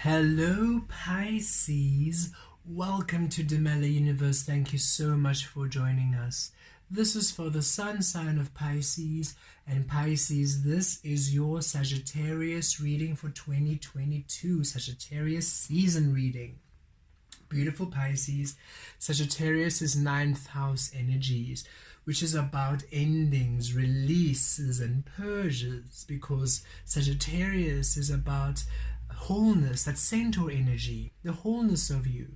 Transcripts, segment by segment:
Hello Pisces, welcome to Demella Universe. Thank you so much for joining us. This is for the sun sign of Pisces, and Pisces, this is your Sagittarius reading for 2022, Sagittarius season reading. Beautiful Pisces, Sagittarius is 9th house energies, which is about endings, releases and purges, because Sagittarius is about wholeness, that centaur energy, the wholeness of you,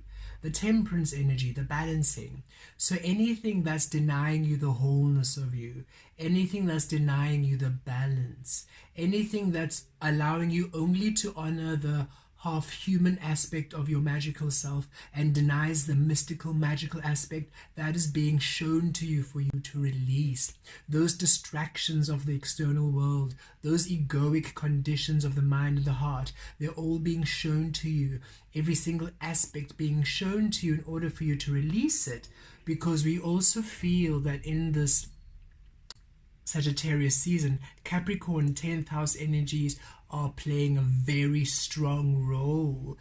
the temperance energy, the balancing. So anything that's denying you the wholeness of you, anything that's denying you the balance, anything that's allowing you only to honor the half human aspect of your magical self and denies the mystical magical aspect, that is being shown to you for you to release. Those distractions of the external world, those egoic conditions of the mind and the heart, they're all being shown to you, every single aspect being shown to you in order for you to release it, because we also feel that in this Sagittarius season, Capricorn 10th house energies are playing a very strong role.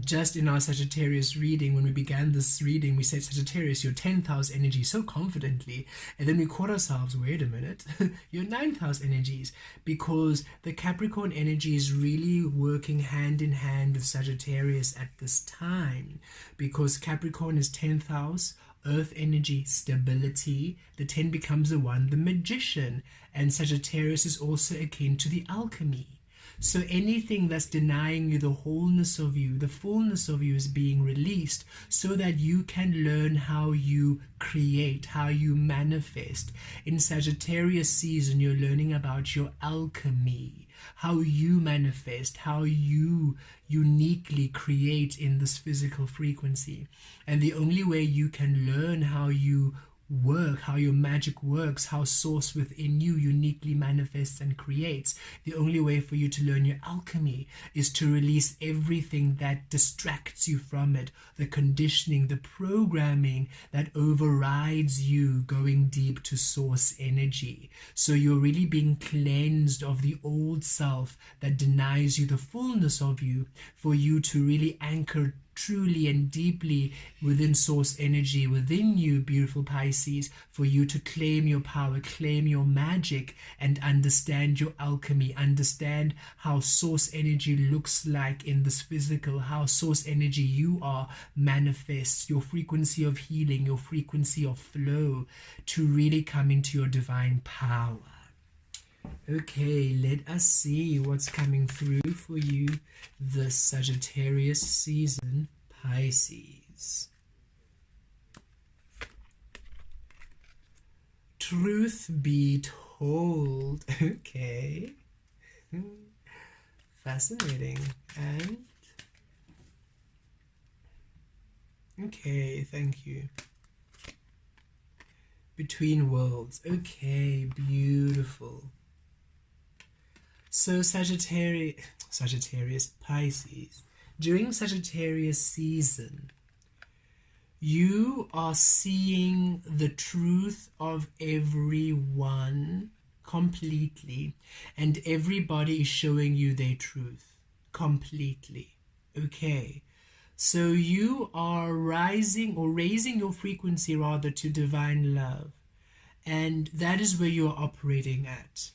Just in our Sagittarius reading, when we began this reading, we said, Sagittarius, your 10th house energy, so confidently, and then we caught ourselves, wait a minute, your 9th house energies, because the Capricorn energy is really working hand in hand with Sagittarius at this time, because Capricorn is 10th house, earth energy, stability. The 10 becomes the 1, the magician, and Sagittarius is also akin to the alchemy. So anything that's denying you the wholeness of you, the fullness of you, is being released so that you can learn how you create, how you manifest. In Sagittarius season, you're learning about your alchemy, how you manifest, how you uniquely create in this physical frequency. And the only way you can learn how you work, how your magic works, how source within you uniquely manifests and creates, the only way for you to learn your alchemy is to release everything that distracts you from it, the conditioning, the programming that overrides you going deep to source energy. So you're really being cleansed of the old self that denies you the fullness of you, for you to really anchor truly and deeply within source energy within you, beautiful Pisces, for you to claim your power, claim your magic, and understand your alchemy, understand how source energy looks like in this physical, how source energy you are manifests, your frequency of healing, your frequency of flow, to really come into your divine power. Okay, let us see what's coming through for you this Sagittarius season, Pisces. Truth be told, okay, fascinating, and okay, thank you. Between worlds, okay, beautiful. So Sagittarius, Pisces, during Sagittarius season, you are seeing the truth of everyone completely, and everybody is showing you their truth completely. Okay, so you are rising or raising your frequency rather to divine love, and that is where you're operating at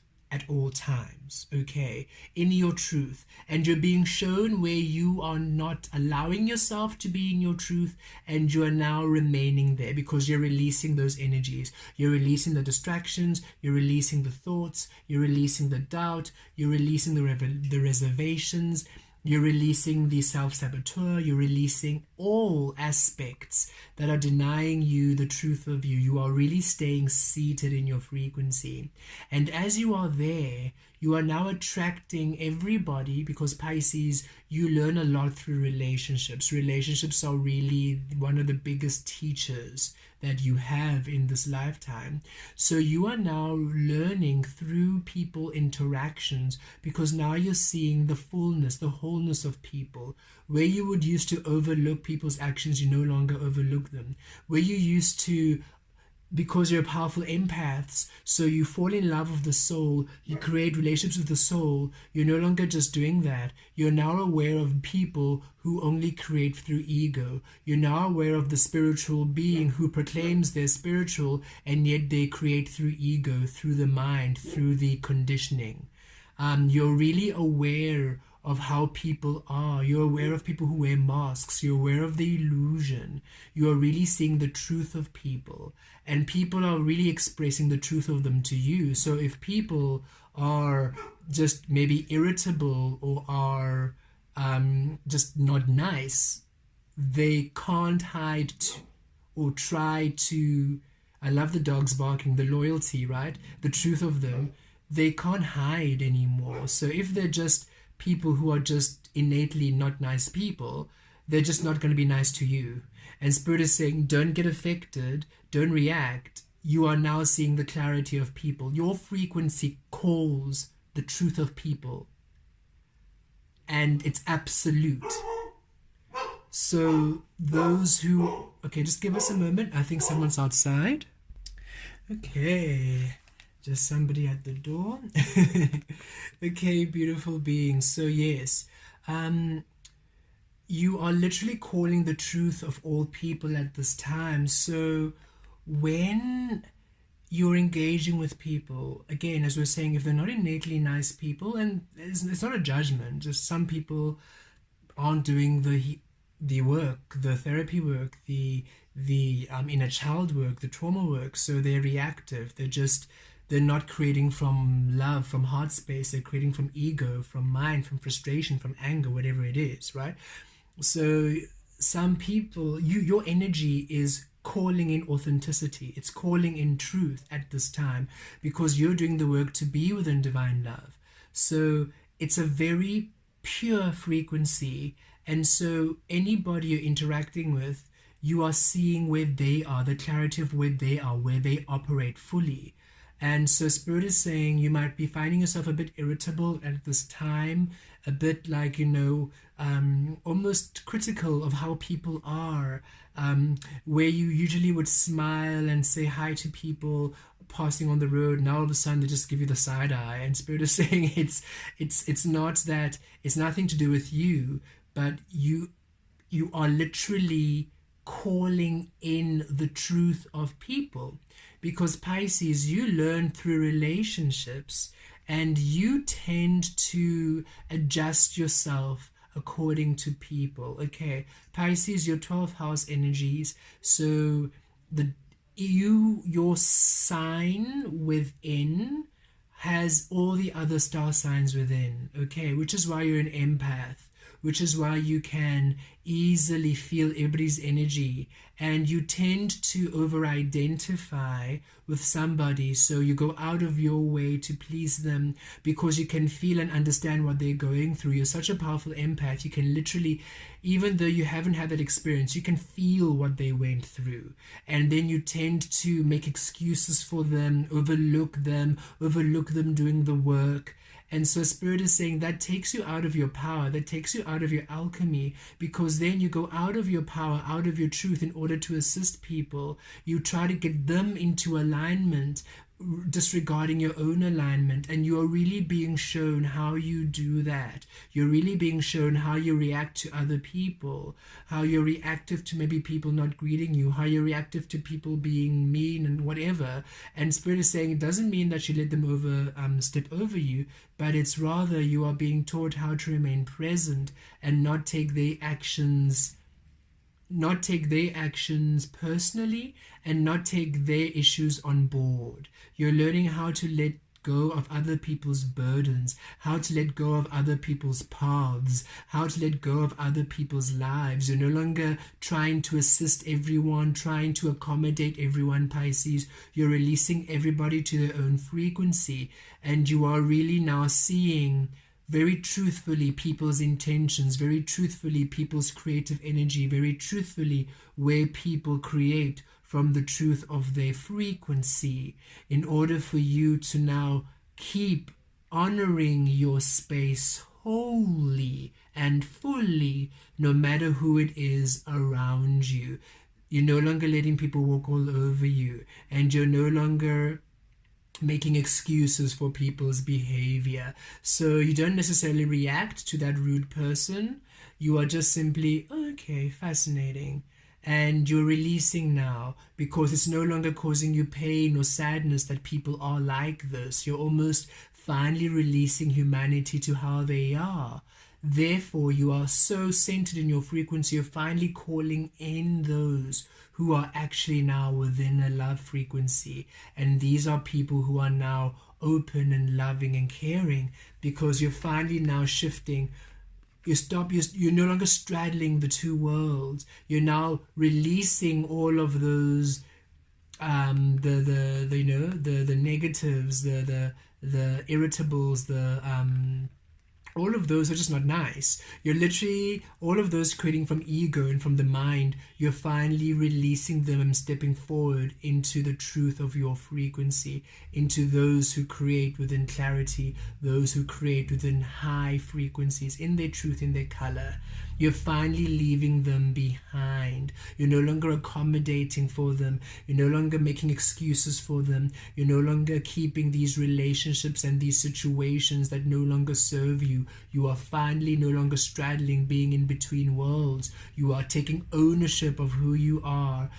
all times, okay, in your truth, and you're being shown where you are not allowing yourself to be in your truth, and you are now remaining there because you're releasing those energies, you're releasing the distractions, you're releasing the thoughts, you're releasing the doubt, you're releasing the reservations, you're releasing the self-saboteur, you're releasing all aspects that are denying you the truth of you. You are really staying seated in your frequency. And as you are there, you are now attracting everybody, because Pisces, you learn a lot through relationships. Relationships are really one of the biggest teachers that you have in this lifetime. So you are now learning through people interactions, because now you're seeing the fullness, the wholeness of people. Where you would used to overlook people's actions, you no longer overlook them. Where you used to because you're powerful empaths, so you fall in love with the soul, you create relationships with the soul. You're no longer just doing that. You're now aware of people who only create through ego. You're now aware of the spiritual being who proclaims they're spiritual, and yet they create through ego, through the mind, through the conditioning. You're really aware of how people are. You're aware of people who wear masks. You're aware of the illusion. You're really seeing the truth of people, and people are really expressing the truth of them to you. So if people are just maybe irritable or are just not nice, they can't hide or try to, I love the dogs barking, the loyalty, right? The truth of them. They can't hide anymore. So if they're just people who are just innately not nice people, they're just not going to be nice to you. And Spirit is saying, don't get affected, don't react. You are now seeing the clarity of people. Your frequency calls the truth of people, and it's absolute. So those who, okay, just give us a moment. I think someone's outside. Okay, just somebody at the door. Okay, beautiful beings. So yes, you are literally calling the truth of all people at this time. So when you're engaging with people, again, as we're saying, if they're not innately nice people, and it's not a judgment, just some people aren't doing the work, the therapy work, the inner child work, the trauma work, so they're reactive. They're not creating from love, from heart space. They're creating from ego, from mind, from frustration, from anger, whatever it is, right? So some people, your energy is calling in authenticity. It's calling in truth at this time, because you're doing the work to be within divine love. So it's a very pure frequency. And so anybody you're interacting with, you are seeing where they are, the clarity of where they are, where they operate fully. And so Spirit is saying you might be finding yourself a bit irritable at this time, a bit like, almost critical of how people are, where you usually would smile and say hi to people passing on the road. Now all of a sudden they just give you the side eye. And Spirit is saying it's not that, it's nothing to do with you, but you are literally calling in the truth of people. Because Pisces, you learn through relationships, and you tend to adjust yourself according to people. Okay, Pisces, your 12th house energies. So your sign within has all the other star signs within. Okay, which is why you're an empath. Which is why you can easily feel everybody's energy, and you tend to over-identify with somebody, so you go out of your way to please them because you can feel and understand what they're going through. You're such a powerful empath. You can literally, even though you haven't had that experience, you can feel what they went through, and then you tend to make excuses for them, overlook them doing the work. And so Spirit is saying that takes you out of your power, that takes you out of your alchemy, because then you go out of your power, out of your truth in order to assist people. You try to get them into alignment, disregarding your own alignment, and you are really being shown how you do that. You're really being shown how you react to other people, how you're reactive to maybe people not greeting you, how you're reactive to people being mean and whatever. And Spirit is saying it doesn't mean that you let them step over you, but it's rather you are being taught how to remain present and not take their actions personally, and not take their issues on board. You're learning how to let go of other people's burdens, how to let go of other people's paths, how to let go of other people's lives. You're no longer trying to assist everyone, trying to accommodate everyone, Pisces. You're releasing everybody to their own frequency, and you are really now seeing very truthfully people's intentions, very truthfully people's creative energy, very truthfully where people create from the truth of their frequency, in order for you to now keep honoring your space wholly and fully, no matter who it is around you. You're no longer letting people walk all over you, and you're no longer making excuses for people's behavior. So you don't necessarily react to that rude person. You are just simply, okay, fascinating. And you're releasing now because it's no longer causing you pain or sadness that people are like this. You're almost finally releasing humanity to how they are. Therefore, you are so centered in your frequency. You're finally calling in those who are actually now within a love frequency. And these are people who are now open and loving and caring, because you're finally now shifting. You're no longer straddling the two worlds. You're now releasing all of those the negatives, the irritables, all of those are just not nice. You're literally, all of those creating from ego and from the mind, you're finally releasing them and stepping forward into the truth of your frequency, into those who create within clarity, those who create within high frequencies, in their truth, in their color. You're finally leaving them behind. You're no longer accommodating for them. You're no longer making excuses for them. You're no longer keeping these relationships and these situations that no longer serve you. You are finally no longer straddling, being in between worlds. You are taking ownership of who you are,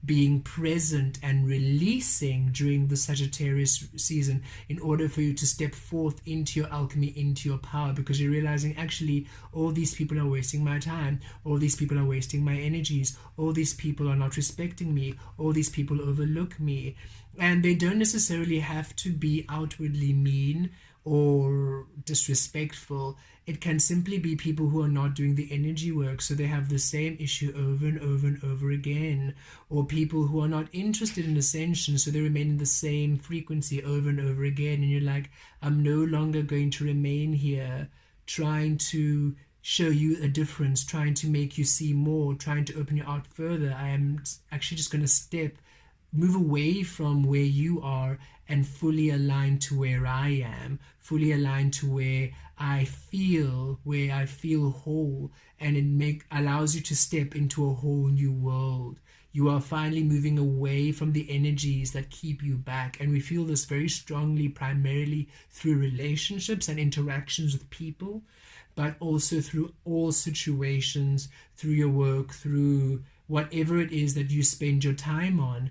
being present and releasing during the Sagittarius season in order for you to step forth into your alchemy, into your power, because you're realizing, actually, all these people are wasting my time, all these people are wasting my energies, all these people are not respecting me, all these people overlook me. And they don't necessarily have to be outwardly mean or disrespectful. It can simply be people who are not doing the energy work, so they have the same issue over and over and over again, or people who are not interested in ascension, so they remain in the same frequency over and over again. And you're like, I'm no longer going to remain here trying to show you a difference, trying to make you see more, trying to open you out further. I am actually just going to move away from where you are and fully align to where I am, fully align to where I feel whole, and it allows you to step into a whole new world. You are finally moving away from the energies that keep you back. And we feel this very strongly, primarily through relationships and interactions with people, but also through all situations, through your work, through whatever it is that you spend your time on.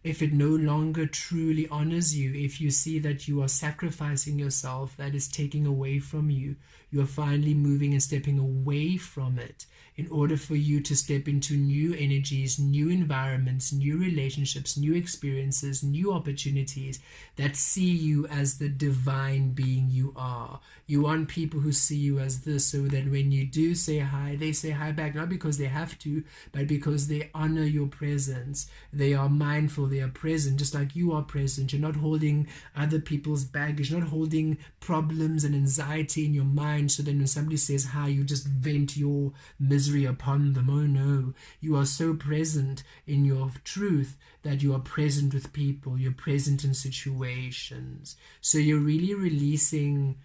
If it no longer truly honors you, if you see that you are sacrificing yourself, that is taking away from you, you are finally moving and stepping away from it in order for you to step into new energies, new environments, new relationships, new experiences, new opportunities that see you as the divine being you are. You want people who see you as this, so that when you do say hi, they say hi back, not because they have to, but because they honor your presence. They are mindful, they are present, just like you are present. You're not holding other people's baggage, not holding problems and anxiety in your mind, so then when somebody says hi, you just vent your misery upon them. Oh no, you are so present in your truth that you are present with people, you're present in situations. So you're really releasing.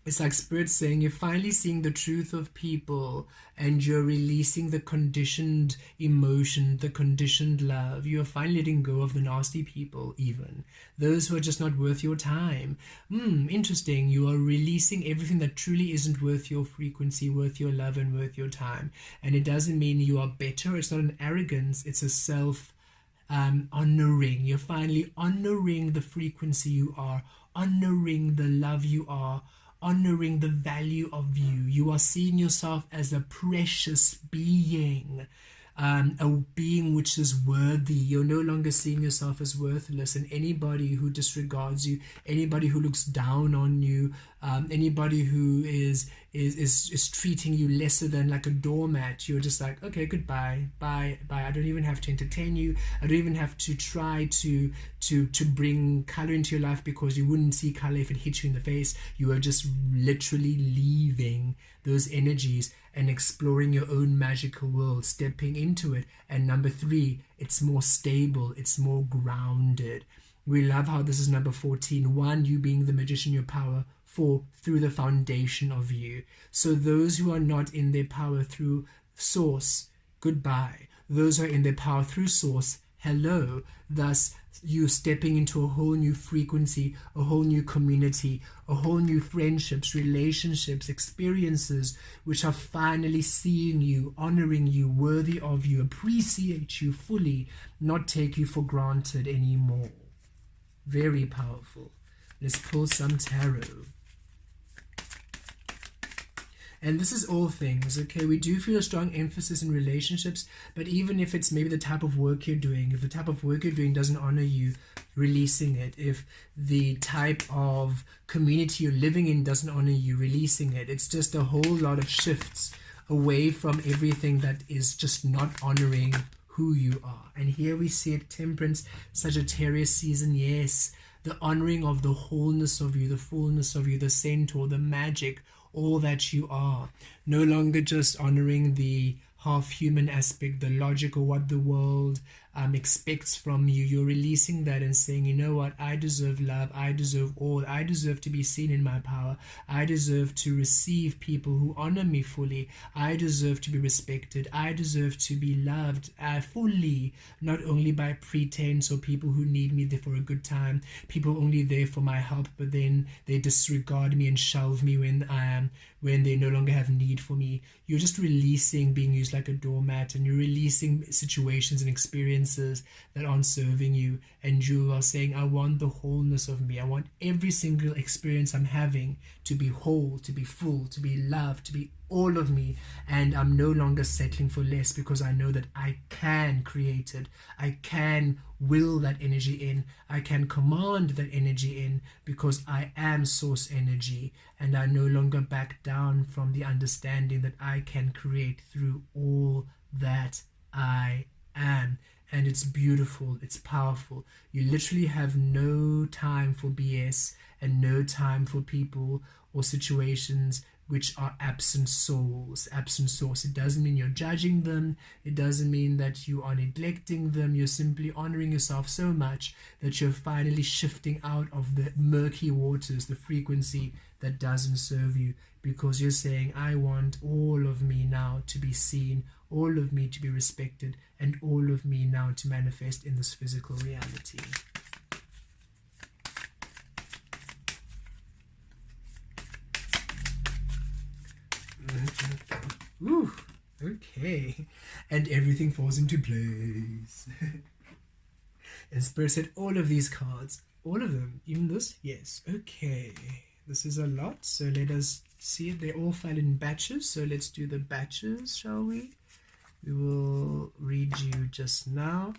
It's like Spirit saying you're finally seeing the truth of people, and you're releasing the conditioned emotion, the conditioned love. You're finally letting go of the nasty people, even those who are just not worth your time. Interesting. You are releasing everything that truly isn't worth your frequency, worth your love, and worth your time. And it doesn't mean you are better. It's not an arrogance. It's a self honoring. You're finally honoring the frequency you are, honoring the love you are, honoring the value of you. You are seeing yourself as a precious being, a being which is worthy. You're no longer seeing yourself as worthless, and anybody who disregards you, anybody who looks down on you, anybody who is treating you lesser than like a doormat, you're just like, okay, goodbye, bye. I don't even have to entertain you. I don't even have to try to bring color into your life, because you wouldn't see color if it hit you in the face. You are just literally leaving those energies and exploring your own magical world, stepping into it. And number 3, it's more stable, it's more grounded. We love how this is number 14. 1, you being the magician, your power. 4, through the foundation of you. So those who are not in their power through source, goodbye. those who are in their power through source, hello. Thus, you stepping into a whole new frequency, a whole new community, a whole new friendships, relationships, experiences, which are finally seeing you, honoring you, worthy of you, appreciate you fully, not take you for granted anymore. Very powerful. Let's pull some tarot. And this is all things, okay? We do feel a strong emphasis in relationships, but even if it's maybe the type of work you're doing, if the type of work you're doing doesn't honor you, releasing it. If the type of community you're living in doesn't honor you, releasing it. It's just a whole lot of shifts away from everything that is just not honoring who you are. And here we see it, Temperance, Sagittarius season, yes. The honoring of the wholeness of you, the fullness of you, the centaur, the magic, all that you are. No longer just honoring the half-human aspect, the logic of what the world expects from you. You're releasing that and saying, you know what, I deserve love, I deserve all, I deserve to be seen in my power, I deserve to receive people who honor me fully, I deserve to be respected, I deserve to be loved fully, not only by pretense or people who need me there for a good time, people only there for my help, but then they disregard me and shelve me when they no longer have need for me. You're just releasing being used like a doormat, and you're releasing situations and experiences that aren't serving you, and you are saying, I want the wholeness of me. I want every single experience I'm having to be whole, to be full, to be loved, to be all of me, and I'm no longer settling for less, because I know that I can create it. I can will that energy in. I can command that energy in, because I am source energy, and I no longer back down from the understanding that I can create through all that I am. And it's beautiful, it's powerful. You literally have no time for BS and no time for people or situations which are absent souls, absent source. It doesn't mean you're judging them. It doesn't mean that you are neglecting them. You're simply honoring yourself so much that you're finally shifting out of the murky waters, the frequency that doesn't serve you, because you're saying, I want all of me now to be seen, all of me to be respected, and all of me now to manifest in this physical reality. Ooh, okay. And everything falls into place. And Spirit said, all of these cards, all of them, even this, yes. Okay, this is a lot, so let us see it. They all fell in batches, so let's do the batches, shall we? We will read you just now.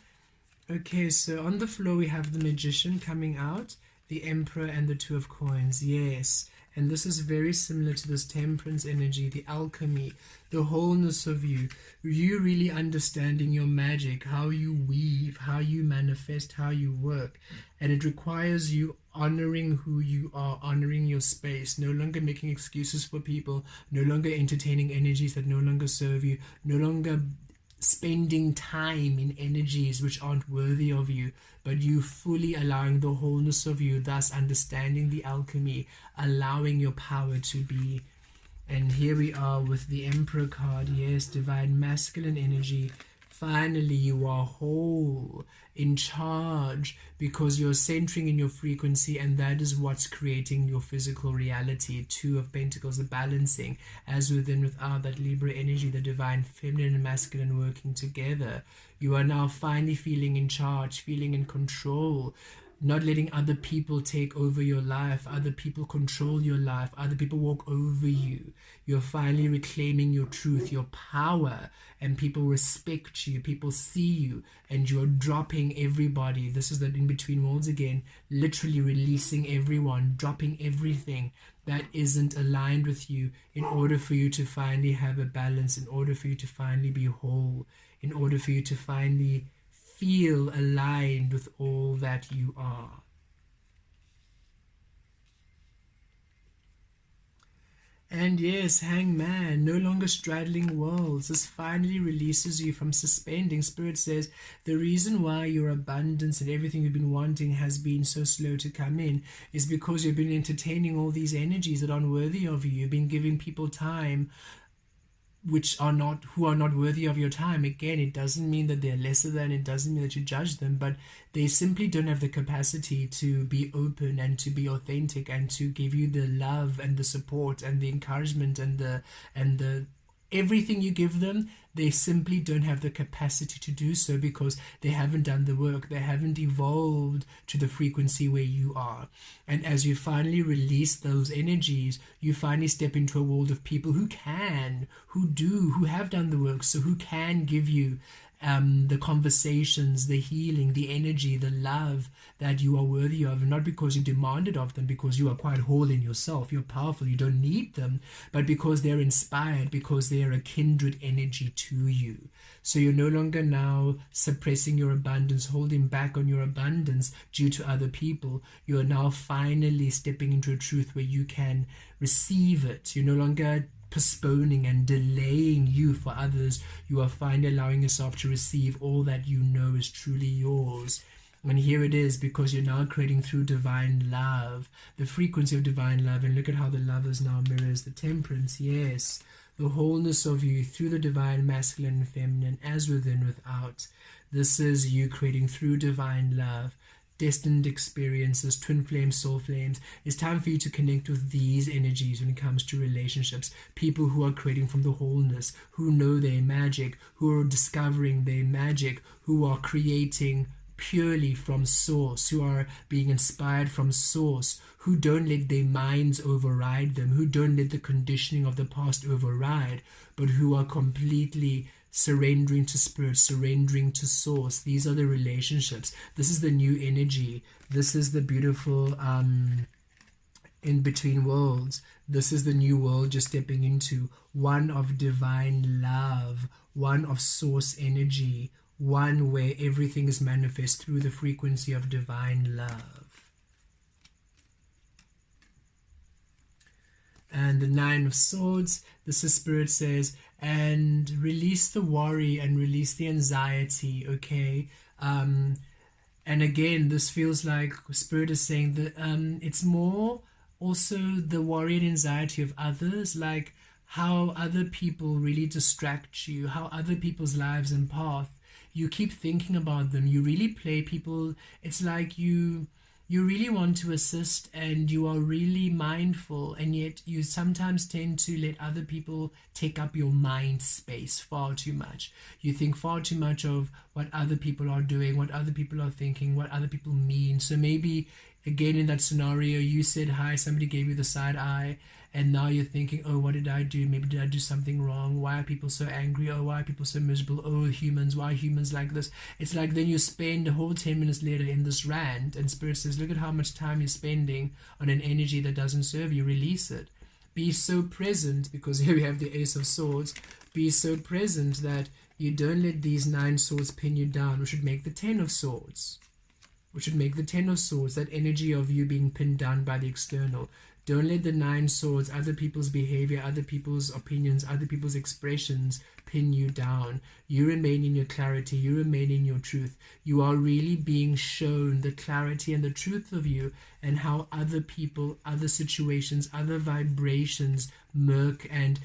Okay, so on the floor we have the Magician coming out, the Emperor, and the Two of Coins. Yes, and this is very similar to this Temperance energy, the alchemy, the wholeness of you really understanding your magic, how you weave, how you manifest, how you work. And it requires you honoring who you are, honoring your space, no longer making excuses for people, no longer entertaining energies that no longer serve you, no longer spending time in energies which aren't worthy of you, but you fully allowing the wholeness of you, thus understanding the alchemy, allowing your power to be. And here we are with the Emperor card. Yes, divine masculine energy. Finally, you are whole, in charge, because you're centering in your frequency, and that is what's creating your physical reality. Two of Pentacles, the balancing, as within without, that Libra energy, the divine feminine and masculine working together. You are now finally feeling in charge, feeling in control, not letting other people take over your life, other people control your life, other people walk over you. You're finally reclaiming your truth, your power, and people respect you, people see you, and you're dropping everybody. This is the in-between worlds again, literally releasing everyone, dropping everything that isn't aligned with you, in order for you to finally have a balance, in order for you to finally be whole, in order for you to finally feel aligned with all that you are. And yes, Hangman, no longer straddling worlds. This finally releases you from suspending. Spirit says the reason why your abundance and everything you've been wanting has been so slow to come in is because you've been entertaining all these energies that aren't worthy of you. You've been giving people time who are not worthy of your time. Again, it doesn't mean that they're lesser than, it doesn't mean that you judge them, but they simply don't have the capacity to be open and to be authentic and to give you the love and the support and the encouragement and the everything you give them. They simply don't have the capacity to do so because they haven't done the work. They haven't evolved to the frequency where you are. And as you finally release those energies, you finally step into a world of people who have done the work, so who can give you the conversations, the healing, the energy, the love that you are worthy of, not because you demand it of them, because you are quite whole in yourself, you're powerful, you don't need them, but because they're inspired, because they are a kindred energy to you. So you're no longer now suppressing your abundance, holding back on your abundance due to other people. You are now finally stepping into a truth where you can receive it. You're no longer postponing and delaying you for others. You are finally allowing yourself to receive all that you know is truly yours. And here it is, because you're now creating through divine love, the frequency of divine love. And look at how the lovers now mirrors the temperance. Yes, the wholeness of you through the divine masculine and feminine, as within, without. This is you creating through divine love, destined experiences, twin flames, soul flames. It's time for you to connect with these energies when it comes to relationships. People who are creating from the wholeness, who know their magic, who are discovering their magic, who are creating purely from source, who are being inspired from source, who don't let their minds override them, who don't let the conditioning of the past override, but who are completely surrendering to spirit, surrendering to source. These are the relationships. This is the new energy. This is the beautiful in between worlds. This is the new world you're stepping into, one of divine love, one of source energy, one where everything is manifest through the frequency of divine love. And the Nine of Swords, this is Spirit says, and release the worry and release the anxiety, okay? And again, this feels like Spirit is saying that it's more also the worry and anxiety of others, like how other people really distract you, how other people's lives and path, you keep thinking about them, you really play people. It's like you really want to assist and you are really mindful, and yet you sometimes tend to let other people take up your mind space far too much. You think far too much of what other people are doing, what other people are thinking, what other people mean. So maybe again in that scenario, you said hi, somebody gave you the side eye, and now you're thinking, oh, what did I do? Maybe did I do something wrong? Why are people so angry? Oh, why are people so miserable? Oh, humans, why are humans like this? It's like then you spend a whole 10 minutes later in this rant, and Spirit says, look at how much time you're spending on an energy that doesn't serve you. Release it. Be so present, because here we have the Ace of Swords. Be so present that you don't let these 9 swords pin you down. We should make the 10 of Swords. We should make the 10 of Swords, that energy of you being pinned down by the external. Don't let the 9 swords, other people's behavior, other people's opinions, other people's expressions pin you down. You remain in your clarity. You remain in your truth. You are really being shown the clarity and the truth of you, and how other people, other situations, other vibrations murk and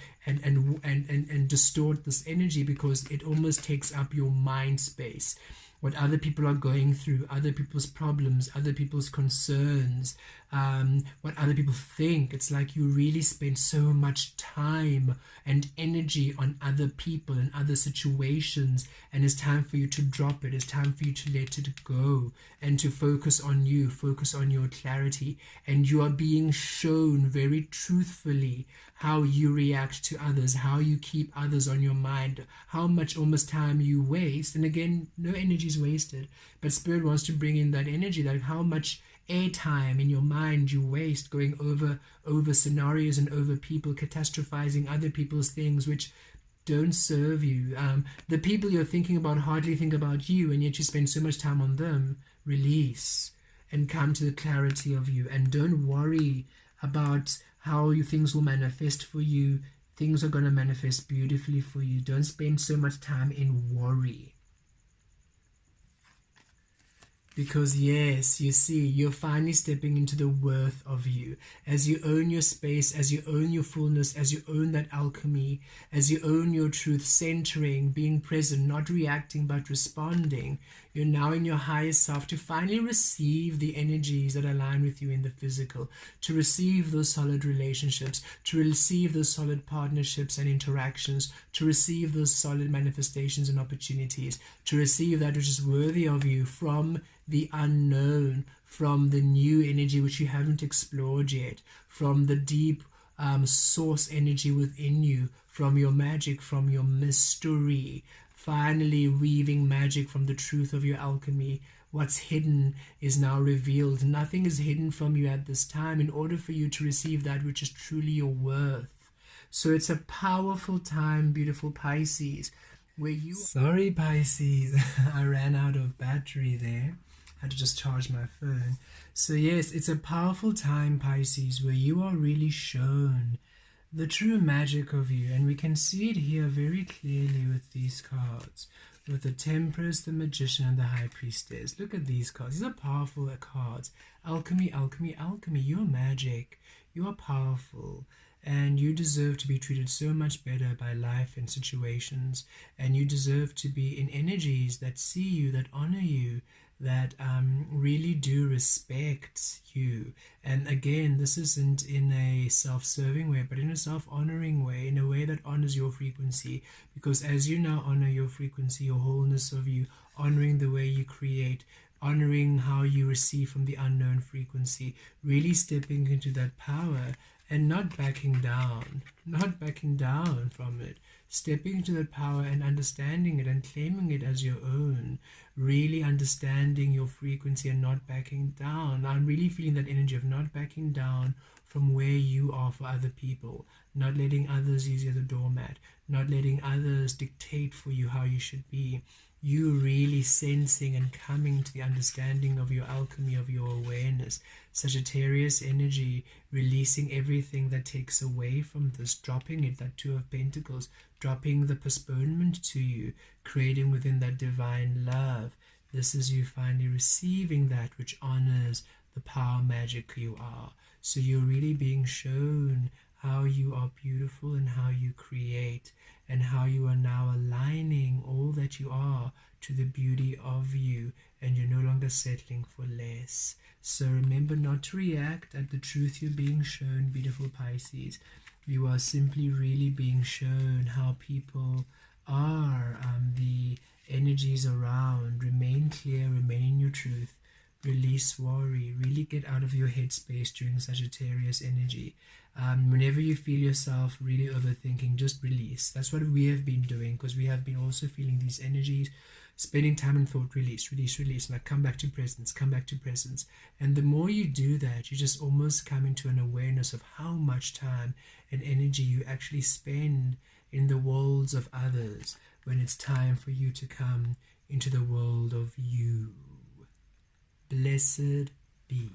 distort this energy, because it almost takes up your mind space. What other people are going through, other people's problems, other people's concerns, what other people think. It's like you really spend so much time and energy on other people and other situations, and it's time for you to drop it. It's time for you to let it go and to focus on you, focus on your clarity. And you are being shown very truthfully how you react to others, how you keep others on your mind, how much almost time you waste. And again, no energy is wasted, but Spirit wants to bring in that energy, like how much airtime in your mind you waste going over scenarios and over people, catastrophizing other people's things which don't serve you. The people you're thinking about hardly think about you, and yet you spend so much time on them. Release and come to the clarity of you, and don't worry about how things will manifest for you. Things are going to manifest beautifully for you. Don't spend so much time in worry. Because yes, you see, you're finally stepping into the worth of you. As you own your space, as you own your fullness, as you own that alchemy, as you own your truth, centering, being present, not reacting but responding, you're now in your highest self to finally receive the energies that align with you in the physical, to receive those solid relationships, to receive those solid partnerships and interactions, to receive those solid manifestations and opportunities, to receive that which is worthy of you from the unknown, from the new energy which you haven't explored yet, from the deep source energy within you, from your magic, from your mystery, finally weaving magic from the truth of your alchemy. What's hidden is now revealed. Nothing is hidden from you at this time in order for you to receive that which is truly your worth. So it's a powerful time, beautiful Pisces, where you... Sorry, Pisces, I ran out of battery there. I had to just charge my phone. So yes, it's a powerful time, Pisces, where you are really shown the true magic of you. And we can see it here very clearly with these cards, with the Temperance, the Magician, and the High Priestess. Look at these cards. These are powerful cards. Alchemy, alchemy, alchemy. You're magic. You are powerful. And you deserve to be treated so much better by life and situations. And you deserve to be in energies that see you, that honor you, that really do respect you. And again, this isn't in a self-serving way, but in a self-honoring way, in a way that honors your frequency. Because as you now honor your frequency, your wholeness of you, honoring the way you create, honoring how you receive from the unknown frequency, really stepping into that power and not backing down from it, stepping into that power and understanding it and claiming it as your own, really understanding your frequency and not backing down. I'm really feeling that energy of not backing down from where you are for other people, not letting others use you as a doormat, not letting others dictate for you how you should be. You really sensing and coming to the understanding of your alchemy, of your awareness. Sagittarius energy, releasing everything that takes away from this, dropping it, that Two of Pentacles, dropping the postponement to you, creating within that divine love. This is you finally receiving that which honors the power magic you are. So you're really being shown how you are beautiful and how you create, and how you are now aligning all that you are to the beauty of you, and you're no longer settling for less. So remember not to react at the truth you're being shown, beautiful Pisces. You are simply really being shown how people are, the energies around. Remain clear, remain in your truth. Release worry, really get out of your headspace during Sagittarius energy. Whenever you feel yourself really overthinking, just release. That's what we have been doing, because we have been also feeling these energies, spending time in thought, release, release, release, and like come back to presence, come back to presence. And the more you do that, you just almost come into an awareness of how much time and energy you actually spend in the worlds of others when it's time for you to come into the world of you. Blessed be.